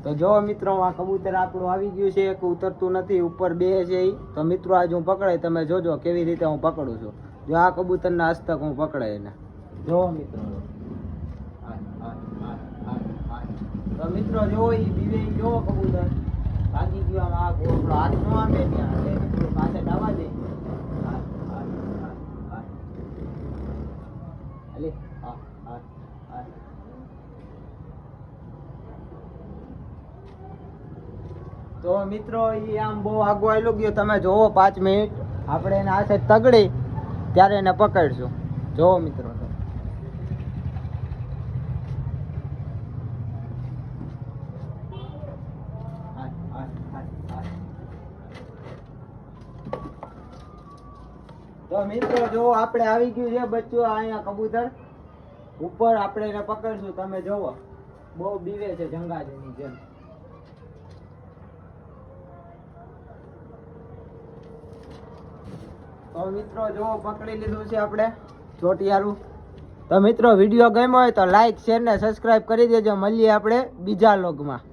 તો જો મિત્રો આ કબૂતર આપણું આવી ગયું છે, એક ઉતરતું નથી, ઉપર બે છે ઈ. તો મિત્રો આજ હું પકડાય, તમે જોજો કેવી રીતે હું પકડું છું. જો આ કબૂતરના હસ્તક હું પકડાય એને, જો મિત્રો. તો મિત્રો જો ઈ બીવે જો કબૂતર ભાગી ગયો, આમ આપણો હાથ નો આવે ત્યાં એટલે મિત્રો પાસે આવવા દે. અલે તો મિત્રો ઈ આમ બહુ આગો આવેલો ગયો, તમે જોવો 5 મિનિટ આપણે એના હાથે તગડી ત્યારે એને પકડશું. જોવો મિત્રો. તો મિત્રો જો આપણે આવી ગયું છે બચ્ચું અહીંયા કબૂતર ઉપર, આપણે એને પકડશું. તમે જોવો બહુ બીવે છે જંગાજની જેમ. તો મિત્રો જો પકડી લીધું છે આપણે ચોટિયારું. તો મિત્રો વિડીયો ગમ્યો હોય તો લાઈક, શેર ને સબસ્ક્રાઇબ કરી દેજો. મળીએ આપણે બીજા વ્લોગમાં.